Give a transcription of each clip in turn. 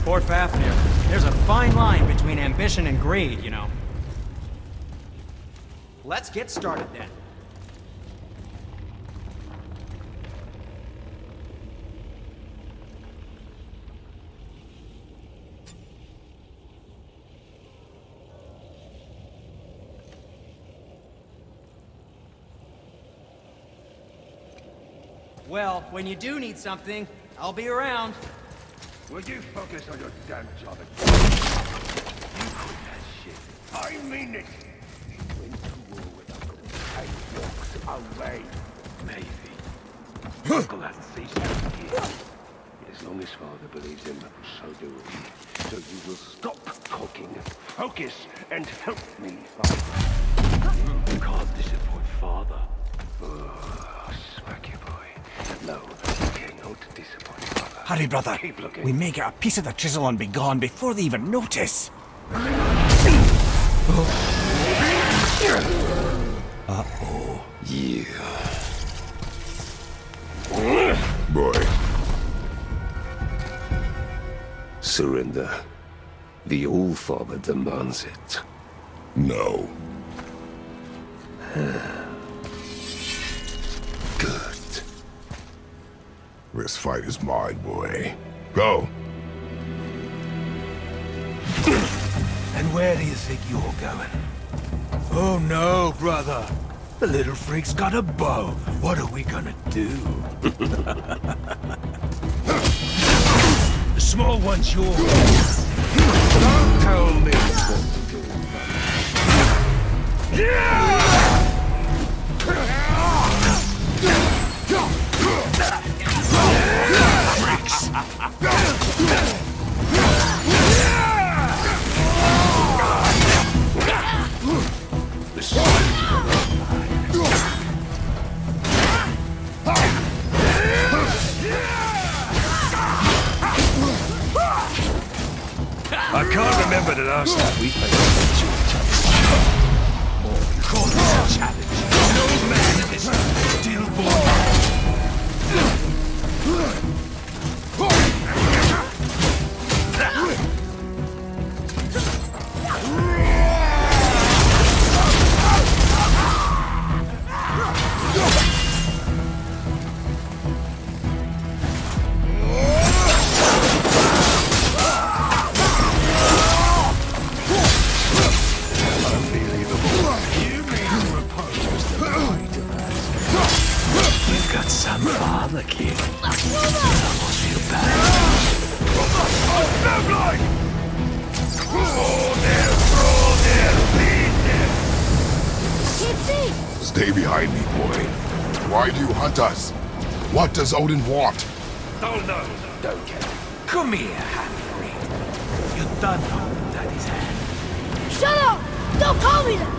Poor Fafnir. There's a fine line between ambition and greed, you know. Let's get started then. Well, when you do need something, I'll be around. Will you focus on your damn job and... You quit that shit. I mean it! You went to war with Uncle and walked away. Maybe. Uncle hasn't ceased to here. As long as Father believes him, so do we. So you will stop talking, focus, and help me, Father. You can't disappoint Father. Oh, smack you, boy. No, you cannot disappoint Father. Hurry, brother. We may get a piece of the chisel and be gone before they even notice. Uh-oh. Yeah. Boy. Surrender. The All-Father demands it. No. Good. This fight is mine, boy. Go. And where do you think you're going? Oh no, brother. The little freak's got a bow. What are we gonna do? The small one's yours. Don't tell me I can't remember the last time we faced each other. Or call it a challenge. An old man and his stillborn. Some father, kid. I almost feel bad. Stay behind me, boy. Why do you hunt us? What does Odin want? Oh no, don't care. Come here, half-breed. You're done holding Daddy's hand. Shut up! Don't call me that!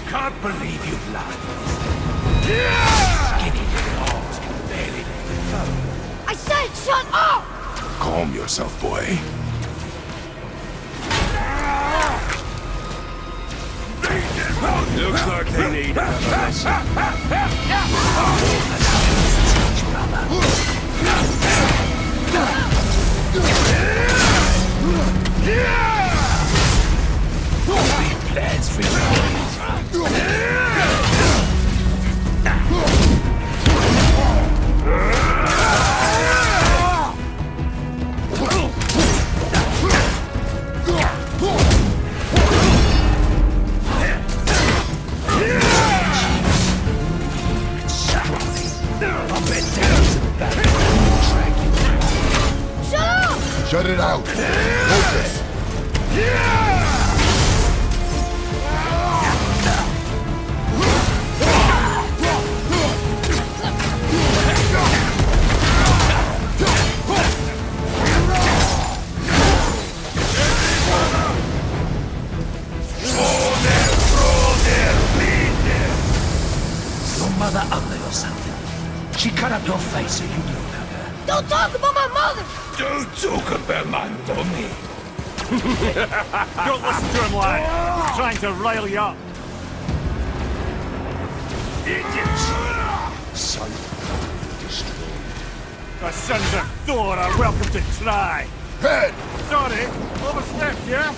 Can't believe you've lied. Skinny little arms can barely lift the phone. I said shut up! Calm yourself, boy. Looks like they need a lesson. Big plans for your Shut it out! Focus! Your mother ugly or something. She cut up your face so you look like her. Don't talk about my mother! Don't talk about my mummy. Don't listen to him, lad. He's trying to rile you up. Idiots! Silent, destroyed. The sons of Thor are welcome to try. Head! Sorry, overstepped, yeah?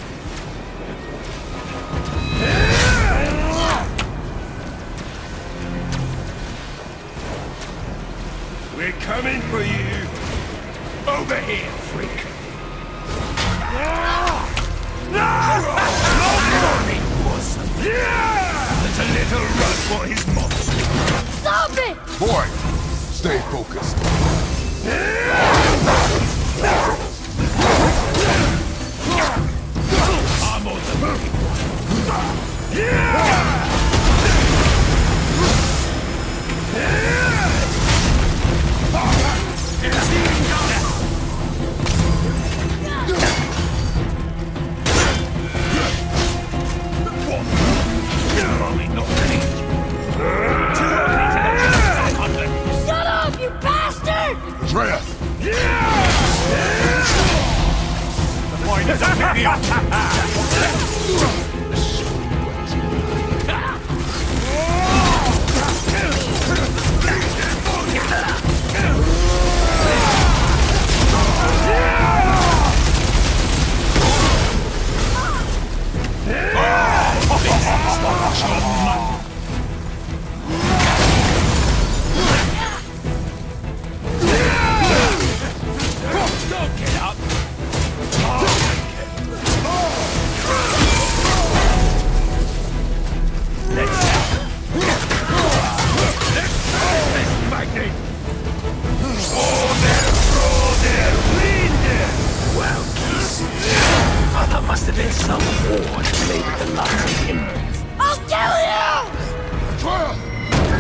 We're coming for you! Over here, freak! There's a little run for his monster. Stop it! Boy, stay focused. I'm on the move. Probably not ready. Too early to let you back on them. Shut up, you bastard! Atreus! The point is a pick me up. Don't get up. Magni! Well, geez. That must have been some war that made the last of him. I'll kill you! Atreus!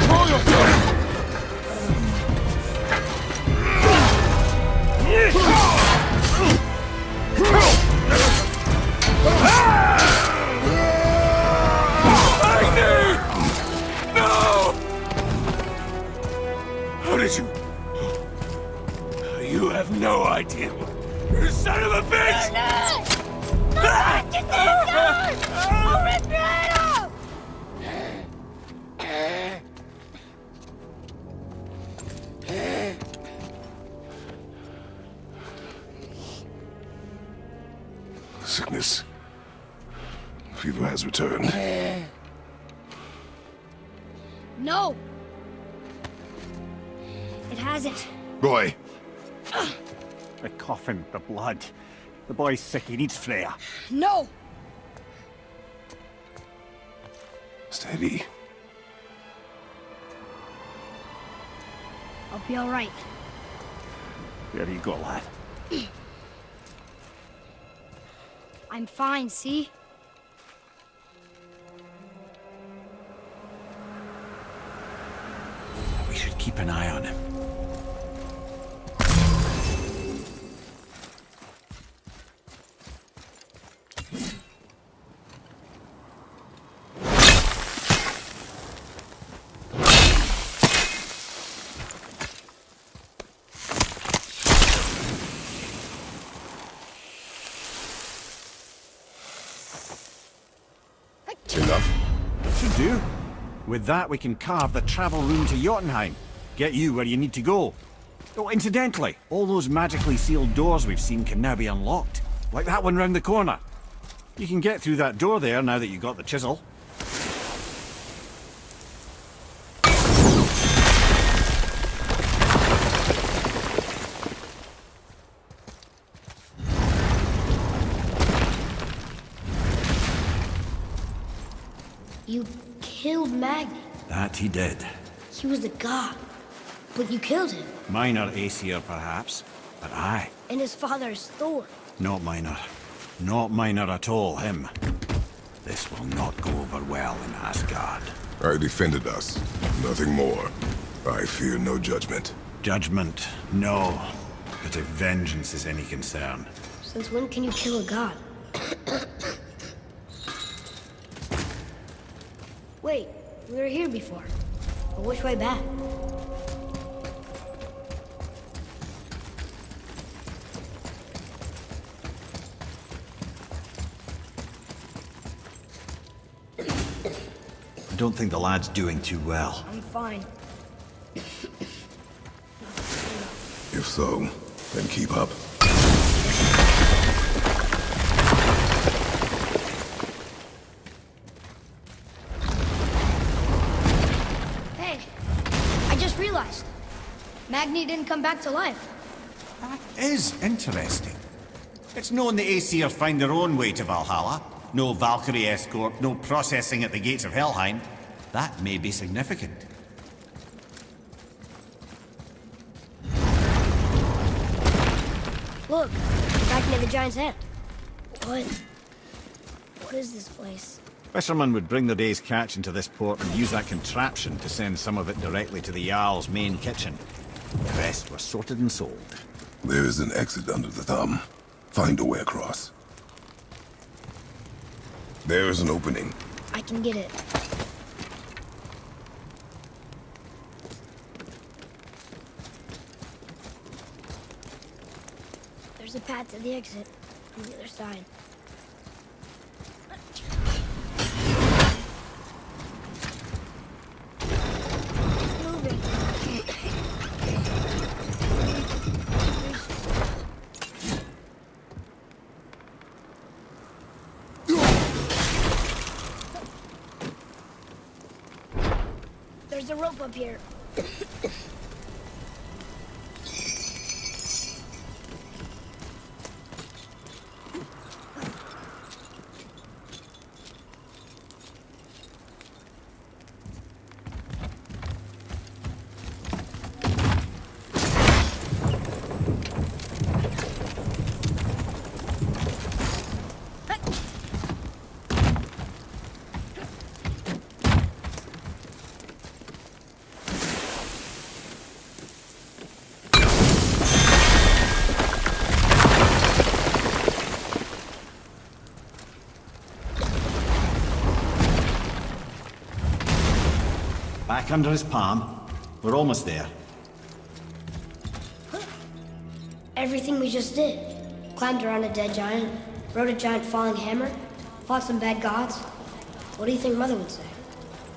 Throw yourself! How did you... You have no idea. You son of a bitch! Get this gun! I'll rip your head off! Sickness. Fever has returned. No! It hasn't. Boy, The coughing, the blood. The boy's sick, he needs Freya. No! steady. I'll be alright. There you go, lad. I'm fine, see? We should keep an eye on him. Enough? Should do. With that, we can carve the travel room to Jotunheim. Get you where you need to go. Oh, incidentally, all those magically sealed doors we've seen can now be unlocked. Like that one round the corner. You can get through that door there now that you've got the chisel. You killed Magni. That he did. He was a god. But you killed him. Minor Aesir, perhaps, but I. And his father is Thor. Not minor. Not minor at all, him. This will not go over well in Asgard. I defended us. Nothing more. I fear no judgment. Judgment, no. But if vengeance is any concern. Since when can you kill a god? Wait, we were here before. But which way back? I don't think the lad's doing too well. I'm fine. If so, then keep up. Hey, I just realized. Magni didn't come back to life. That is interesting. It's known the Aesir find their own way to Valhalla. No Valkyrie escort, no processing at the gates of Helheim. That may be significant. Look, we're back near the giant's head. What is this place? Fishermen would bring their day's catch into this port and use that contraption to send some of it directly to the Jarl's main kitchen. The rest were sorted and sold. There is an exit under the thumb. Find a way across. There is an opening. I can get it. There's a path to the exit on the other side. It's moving. There's a rope up here. Back under his palm. We're almost there. Everything we just did. Climbed around a dead giant, rode a giant falling hammer, fought some bad gods. What do you think Mother would say?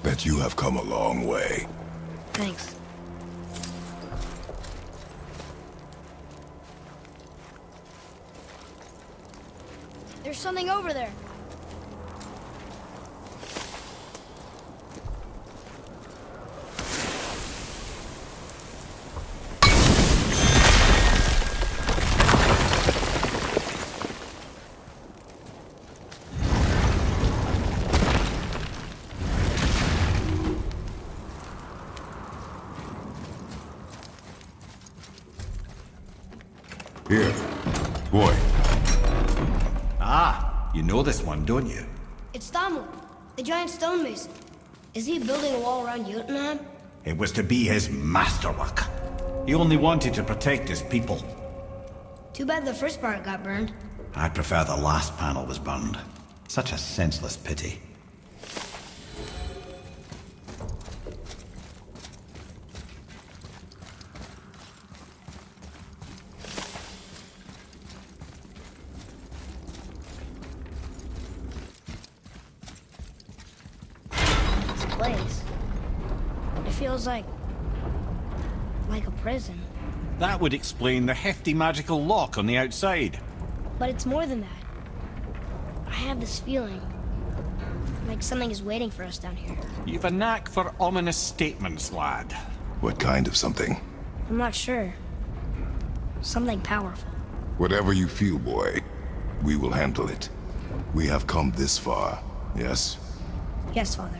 Bet you have come a long way. Thanks. There's something over there. Here. Boy. Ah, you know this one, don't you? It's Damu, the giant stonemason. Is he building a wall around Jotunheim? It was to be his masterwork. He only wanted to protect his people. Too bad the first part got burned. I prefer the last panel was burned. Such a senseless pity. This place. It feels like a prison. That would explain the hefty magical lock on the outside. But it's more than that. I have this feeling like something is waiting for us down here. You've a knack for ominous statements, lad. What kind of something? I'm not sure. Something powerful. Whatever you feel, boy, we will handle it. We have come this far, yes? Yes, Father.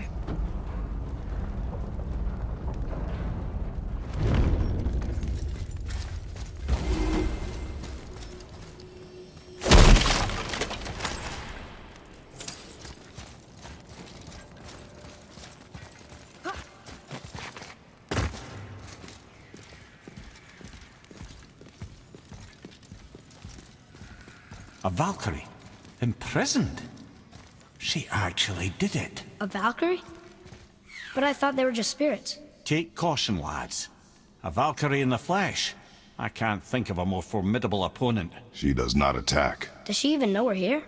A Valkyrie? Imprisoned? She actually did it. A Valkyrie? But I thought they were just spirits. Take caution, lads. A Valkyrie in the flesh. I can't think of a more formidable opponent. She does not attack. Does she even know we're here?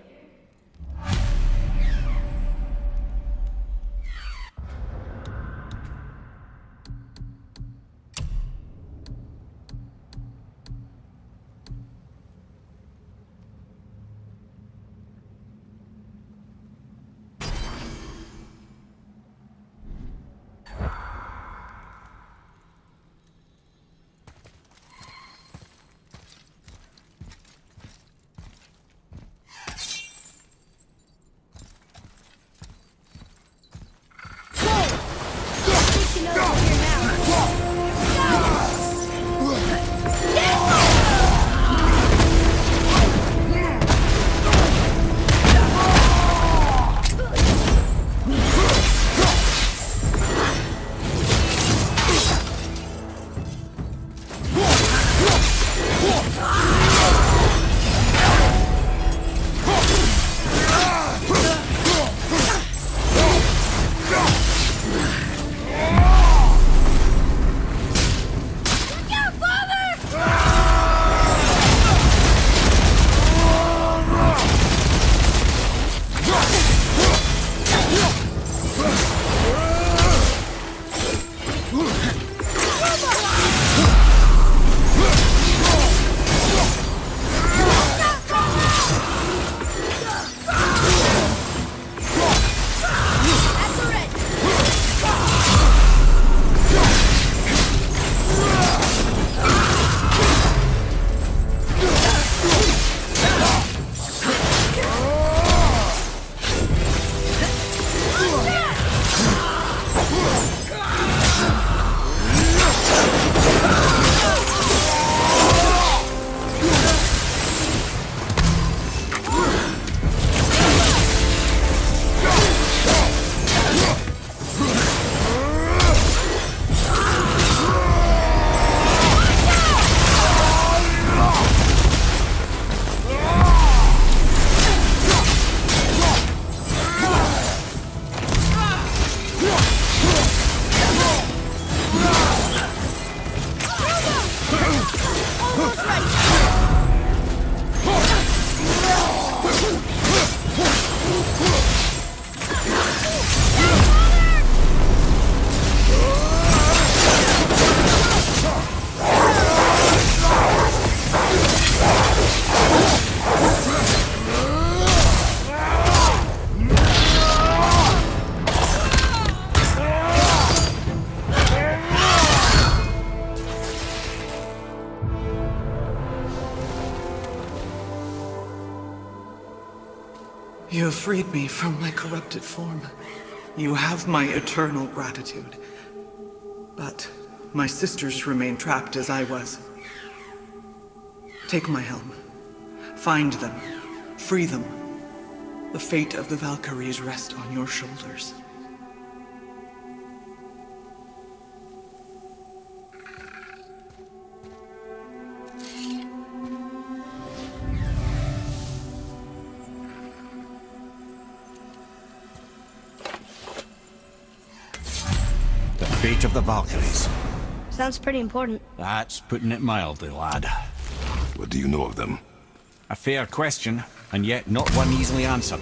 You have freed me from my corrupted form. You have my eternal gratitude. But my sisters remain trapped as I was. Take my helm. Find them. Free them. The fate of the Valkyries rests on your shoulders. The fate of the Valkyries. Sounds pretty important. That's putting it mildly, lad. What do you know of them? A fair question, and yet not one easily answered.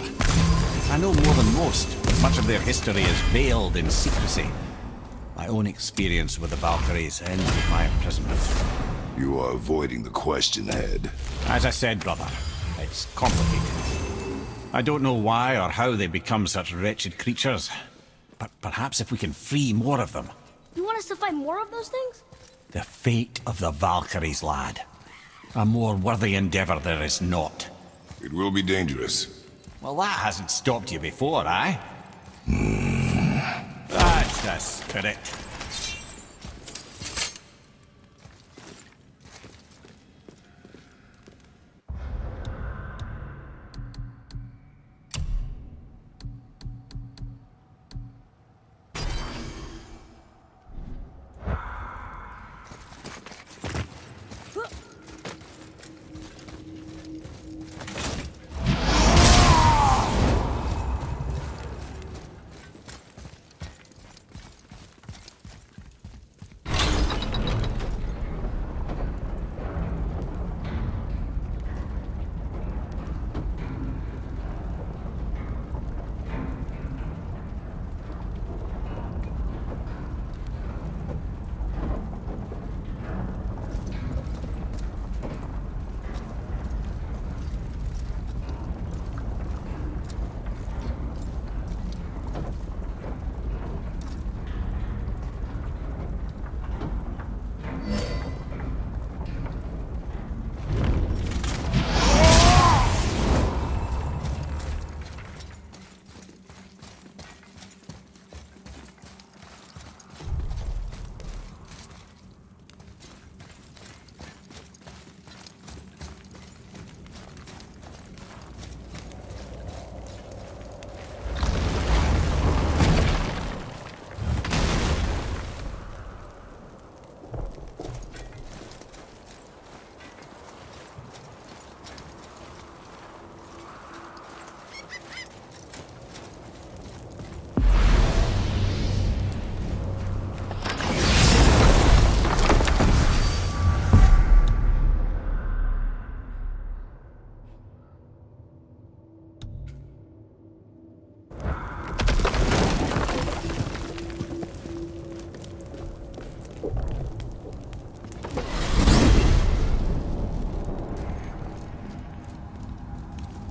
I know more than most, but much of their history is veiled in secrecy. My own experience with the Valkyries ends with my imprisonment. You are avoiding the question, Head. As I said, brother, it's complicated. I don't know why or how they become such wretched creatures, but perhaps if we can free more of them. You want us to fight more of those things? The fate of the Valkyries, lad. A more worthy endeavor there is not. It will be dangerous. Well, that hasn't stopped you before, eh? That's the spirit.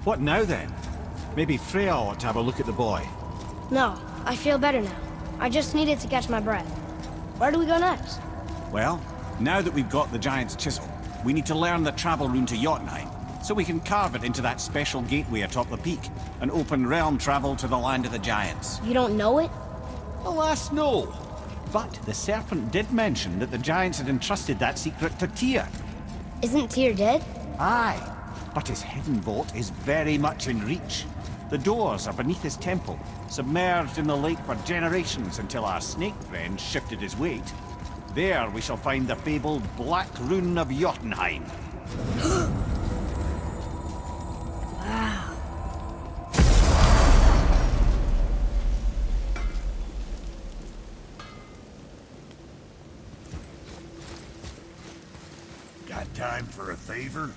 What now then? Maybe Freya ought to have a look at the boy. No, I feel better now. I just needed to catch my breath. Where do we go next? Well, now that we've got the giant's chisel, we need to learn the travel rune to Jotunheim, so we can carve it into that special gateway atop the peak, and open realm travel to the land of the giants. You don't know it? Alas, no. But the serpent did mention that the giants had entrusted that secret to Tyr. Isn't Tyr dead? Aye, but his hidden vault is very much in reach. The doors are beneath his temple, submerged in the lake for generations until our snake friend shifted his weight. There we shall find the fabled Black Rune of Jotunheim. Wow. Got time for a favor?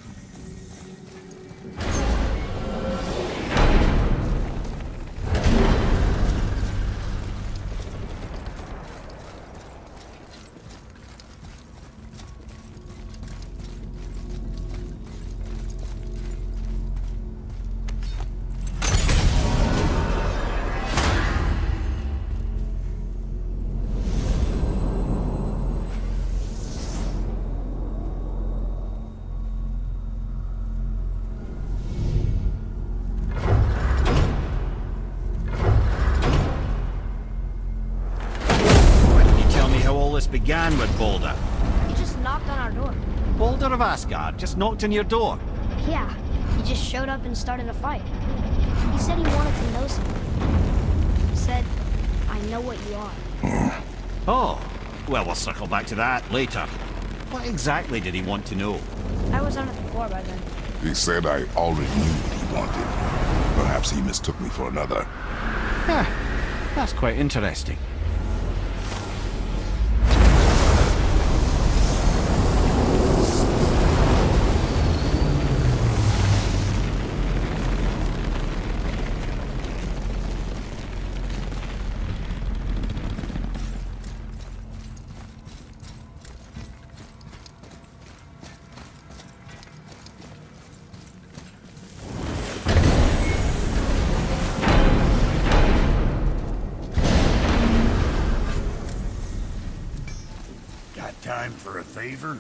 began with Balder. He just knocked on our door. Balder of Asgard just knocked on your door. Yeah, he just showed up and started a fight. He said he wanted to know something. He said, I know what you are. Oh, well, we'll circle back to that later. What exactly did he want to know? I was on it before by then. He said I already knew what he wanted. Perhaps he mistook me for another. That's quite interesting. Got time for a favor?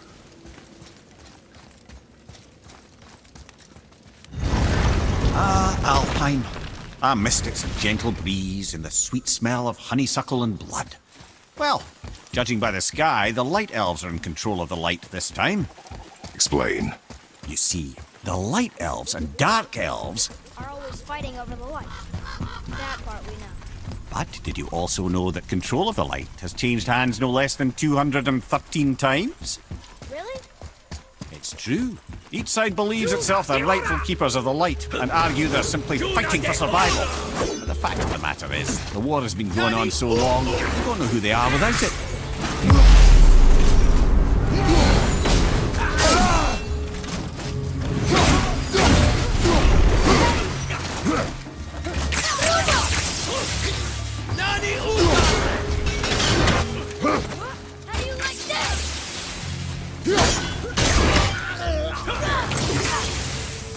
Alpine. A mystic's gentle breeze and the sweet smell of honeysuckle and blood. Well, judging by the sky, the light elves are in control of the light this time. Explain. You see, the light elves and dark elves. Are always fighting over the light. That part we know. But did you also know that control of the light has changed hands no less than 213 times? Really? It's true. Each side believes itself the rightful keepers of the light and argue they're simply fighting for survival. But the fact of the matter is, the war has been going on so long, you don't know who they are without it. How do you like this?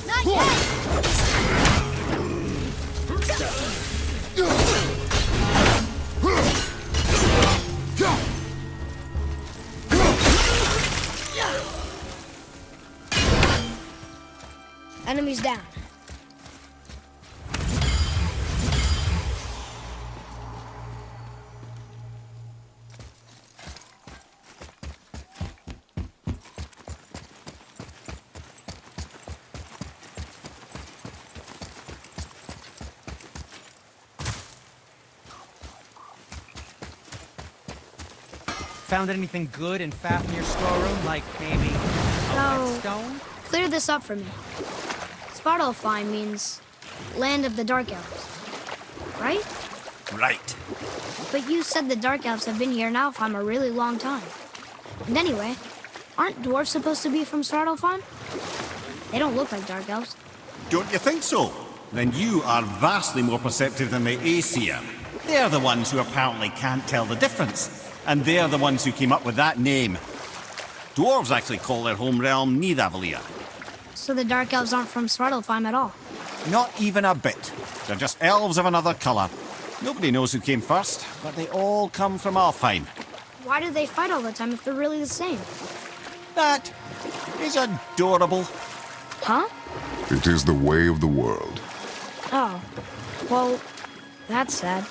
Not yet! Enemies down. Found anything good in Fafnir's storeroom? Like maybe a No. whetstone? Clear this up for me. Sparta means land of the Dark Elves, right? Right. But you said the Dark Elves have been here now for a really long time. And anyway, aren't dwarves supposed to be from Svartalfheim? They don't look like Dark Elves. Don't you think so? Then you are vastly more perceptive than the Aesir. They're the ones who apparently can't tell the difference. And they're the ones who came up with that name. Dwarves actually call their home realm Nidavellir. So the Dark Elves aren't from Svartalfheim at all. Not even a bit. They're just elves of another colour. Nobody knows who came first, but they all come from Alfheim. Why do they fight all the time if they're really the same? That is adorable. Huh? It is the way of the world. Oh. Well, that's sad.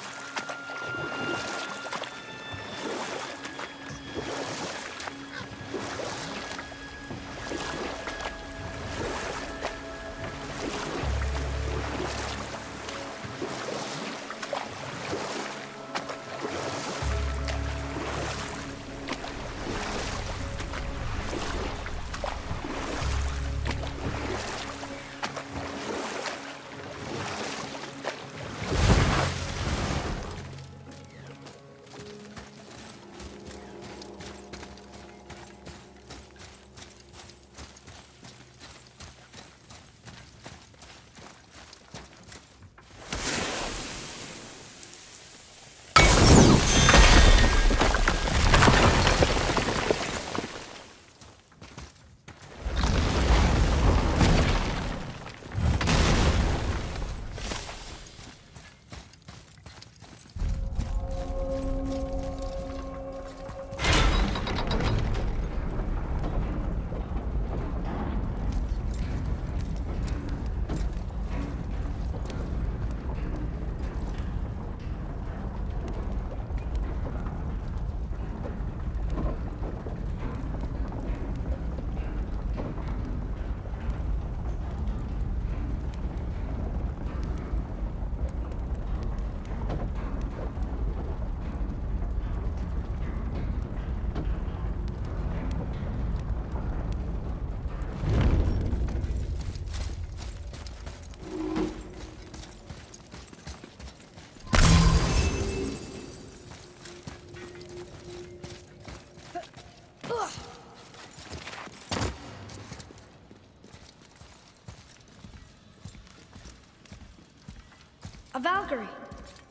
A Valkyrie.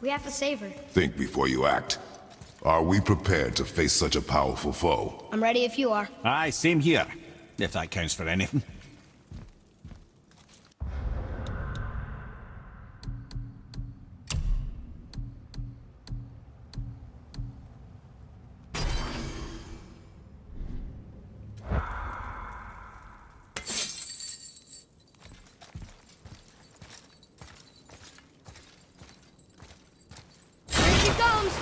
We have to save her. Think before you act. Are we prepared to face such a powerful foe? I'm ready if you are. Aye, same here. If that counts for anything. Here she comes!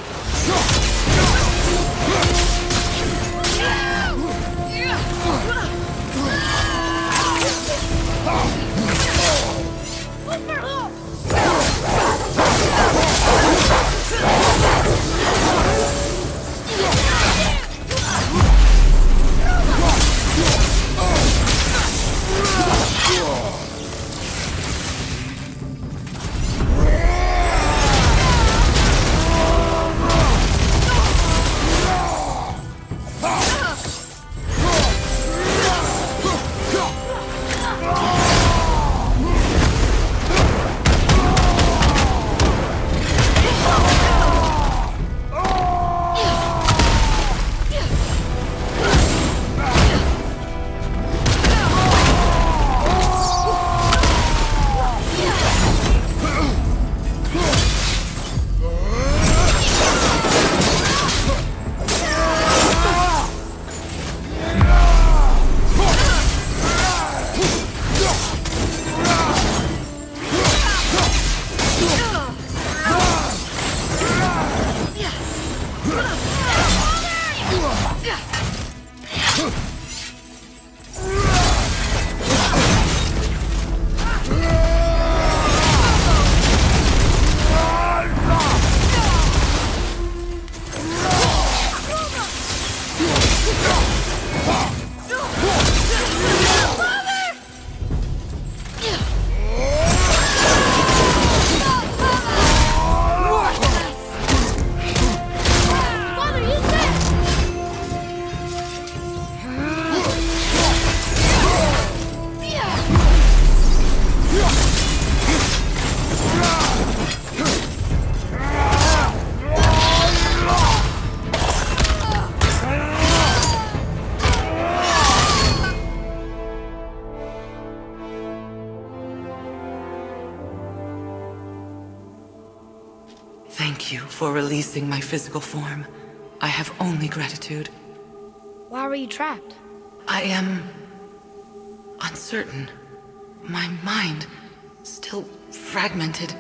Thank you for releasing my physical form. I have only gratitude. Why were you trapped? I am uncertain. My mind still fragmented.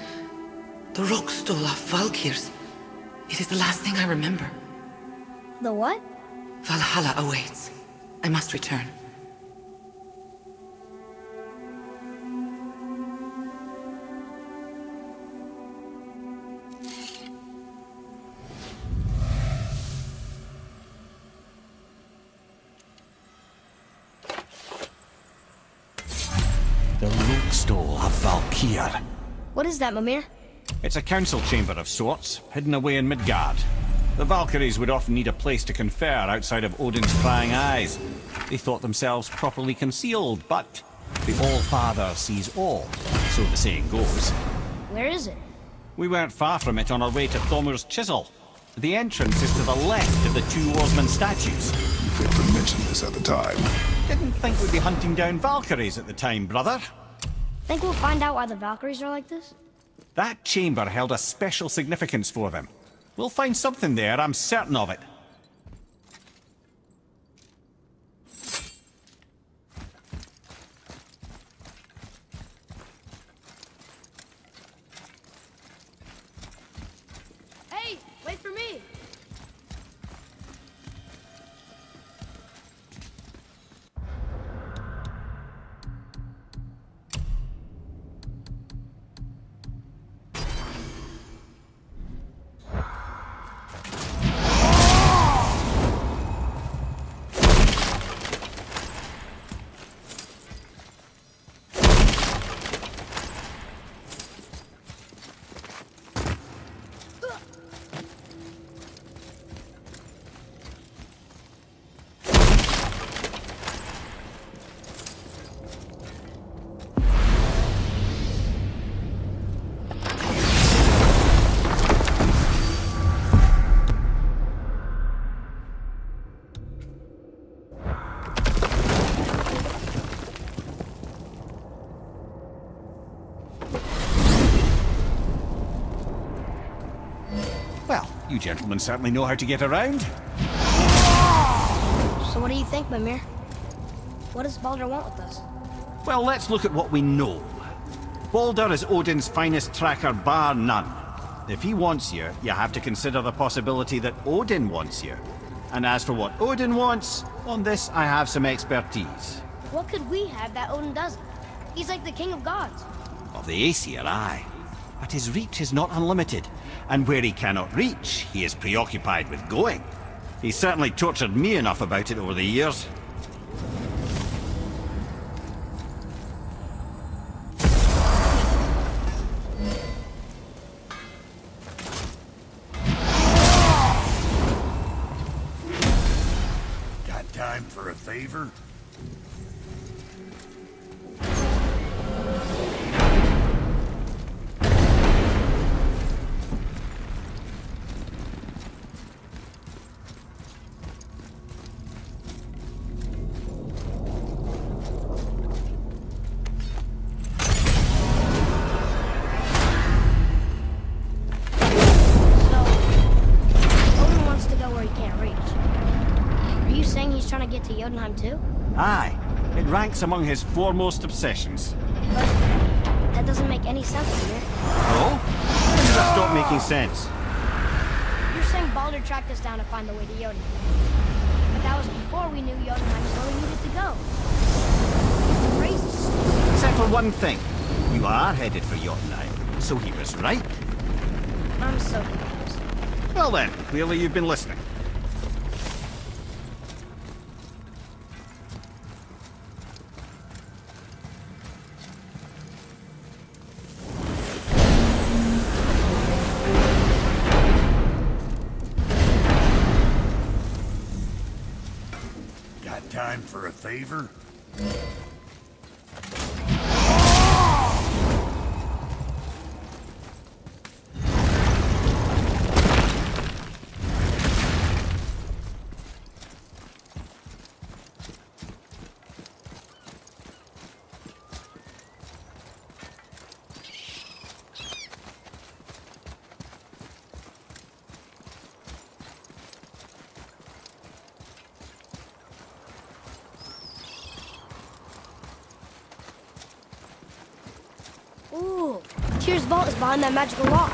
The Rockstol of Valkyrs. It is the last thing I remember. The what? Valhalla awaits. I must return. The Rookstole of Valkyr. What is that, Mimir? It's a council chamber of sorts, hidden away in Midgard. The Valkyries would often need a place to confer outside of Odin's prying eyes. They thought themselves properly concealed, but the All-Father sees all, so the saying goes. Where is it? We weren't far from it on our way to Thomur's Chisel. The entrance is to the left of the two Orsman statues. You failed to mention this at the time. Didn't think we'd be hunting down Valkyries at the time, brother. Think we'll find out why the Valkyries are like this? That chamber held a special significance for them. We'll find something there, I'm certain of it. Hey, wait for me! You gentlemen certainly know how to get around. So what do you think, Mimir? What does Baldur want with us? Well, let's look at what we know. Baldur is Odin's finest tracker bar none. If he wants you, you have to consider the possibility that Odin wants you. And as for what Odin wants, on this I have some expertise. What could we have that Odin doesn't? He's like the king of gods. Of the Aesir, aye. But his reach is not unlimited, and where he cannot reach, he is preoccupied with going. He's certainly tortured me enough about it over the years. Got time for a favor? Trying to get to Jotunheim too? Aye. It ranks among his foremost obsessions. But that doesn't make any sense to me. No? When does that stop making sense? You're saying Baldur tracked us down to find the way to Jotunheim. But that was before we knew Jotunheim was where we needed to go. It's crazy. Except for one thing. You are headed for Jotunheim, so he was right. I'm so confused. Well then, clearly you've been listening. Time for a favor? Ooh, Tyr's vault is behind that magical lock.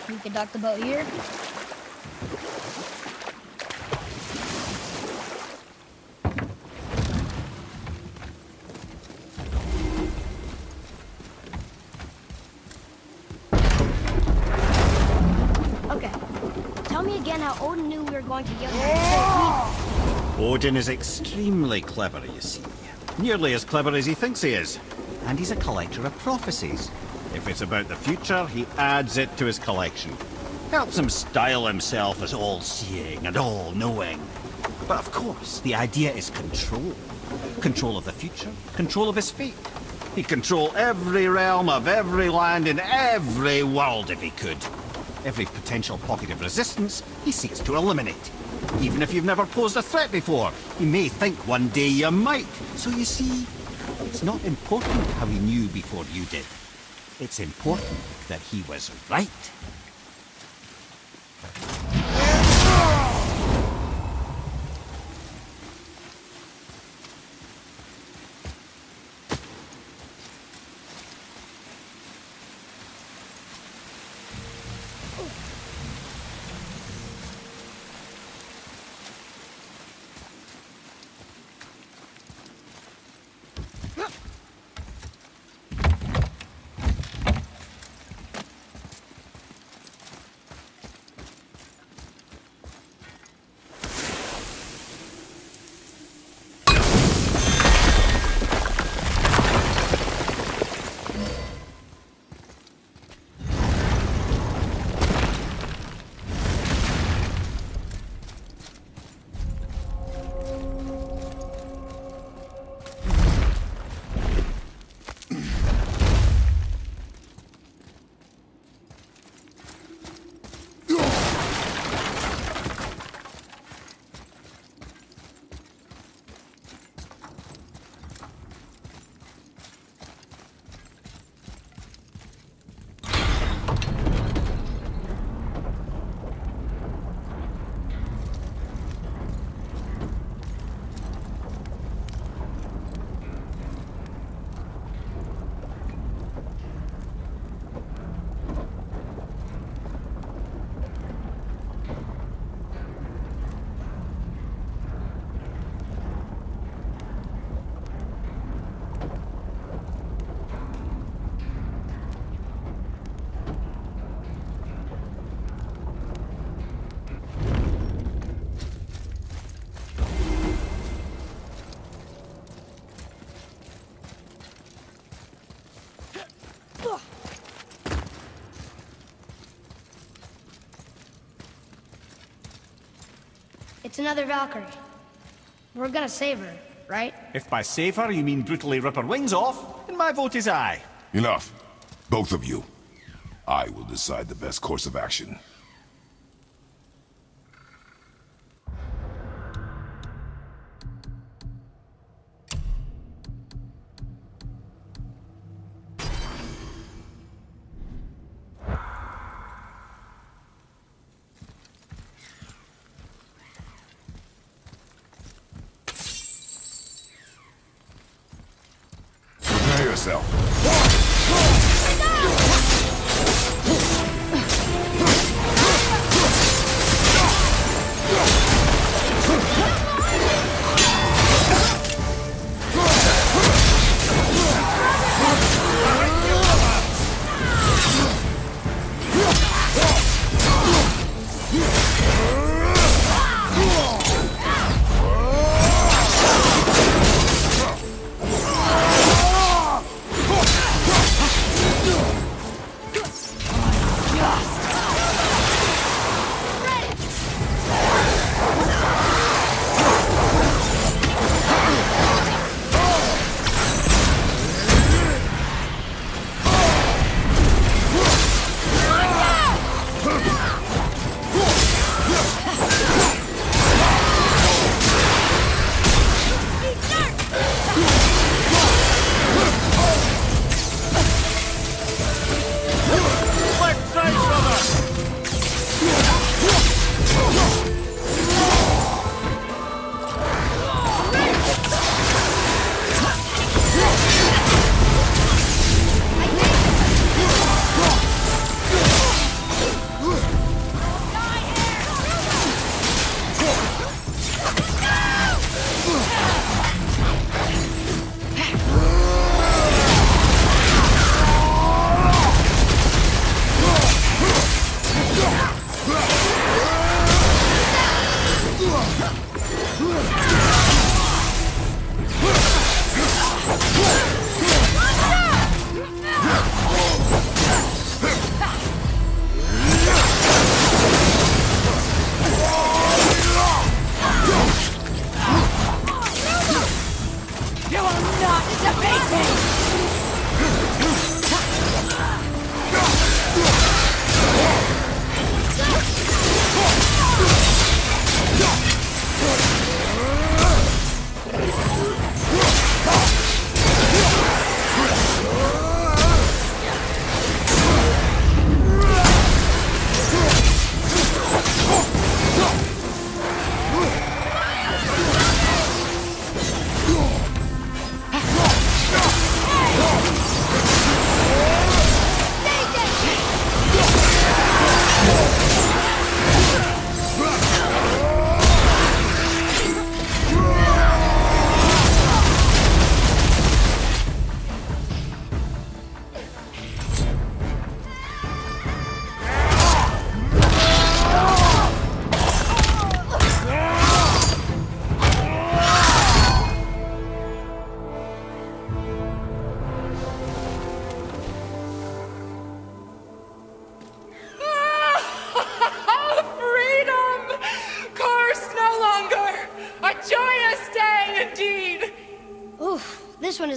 We could dock the boat here. Okay. Tell me again how Odin knew we were going to Jotunheim. Odin is extremely clever, you see. Nearly as clever as he thinks he is. And he's a collector of prophecies. If it's about the future, he adds it to his collection. Helps him style himself as all-seeing and all-knowing. But of course, the idea is control. Control of the future, control of his fate. He'd control every realm of every land in every world if he could. Every potential pocket of resistance, he seeks to eliminate. Even if you've never posed a threat before, he may think one day you might. So you see, it's not important how he knew before you did. It's important that he was right. It's another Valkyrie. We're gonna save her, right? If by save her you mean brutally rip her wings off, then my vote is aye. Enough. Both of you. I will decide the best course of action. Prepare yourself.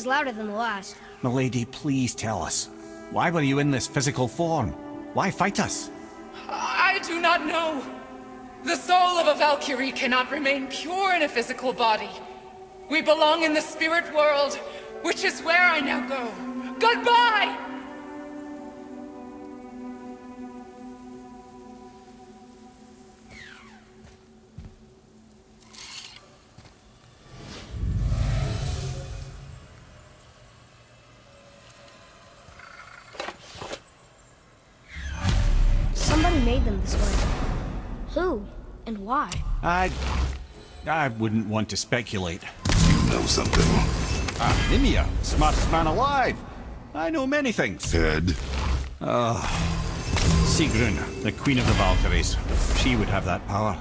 was louder than the last. Milady, please tell us. Why were you in this physical form? Why fight us? I do not know. The soul of a Valkyrie cannot remain pure in a physical body. We belong in the spirit world, which is where I now go. Goodbye! Somebody made them this way. Who? And why? I wouldn't want to speculate. You know something? Nimia, smartest man alive. I know many things. Ted? Sigrun, the Queen of the Valkyries. She would have that power.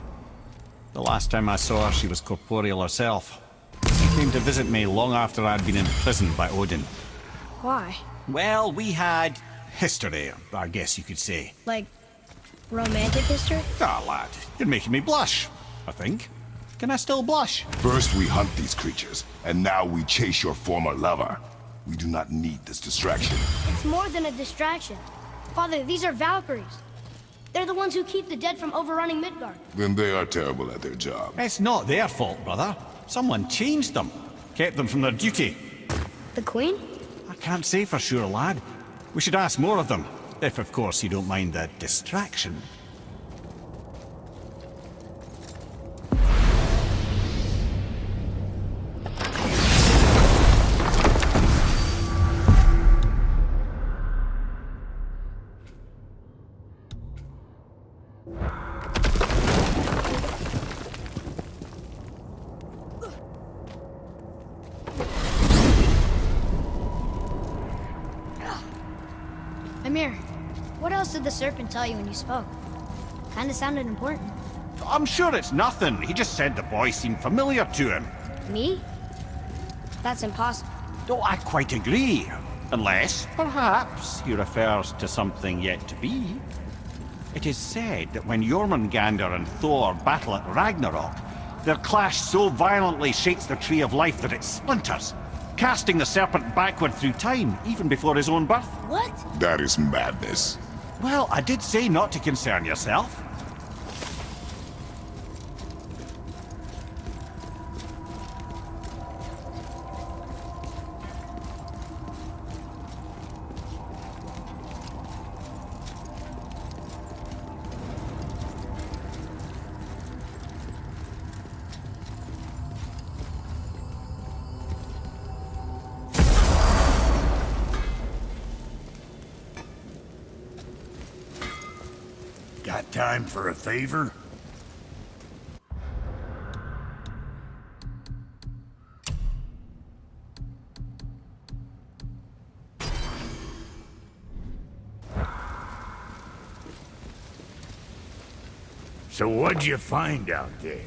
The last time I saw her, she was corporeal herself. She came to visit me long after I'd been imprisoned by Odin. Why? Well, we had history, I guess you could say. Like, romantic history? Ah, lad, you're making me blush, I think. Can I still blush? First we hunt these creatures, and now we chase your former lover. We do not need this distraction. It's more than a distraction. Father, these are Valkyries. They're the ones who keep the dead from overrunning Midgard. Then they are terrible at their job. It's not their fault, brother. Someone changed them. Kept them from their duty. The Queen? I can't say for sure, lad. We should ask more of them. If, of course, you don't mind the distraction. Amir, what else did the serpent tell you when you spoke? Kinda sounded important. I'm sure it's nothing. He just said the boy seemed familiar to him. Me? That's impossible. Oh, I quite agree. Unless, perhaps, he refers to something yet to be. It is said that when Jormungandr and Thor battle at Ragnarok, their clash so violently shakes the Tree of Life that it splinters, casting the serpent backward through time, even before his own birth. What? That is madness. Well, I did say not to concern yourself. Got time for a favor? So what'd you find out there?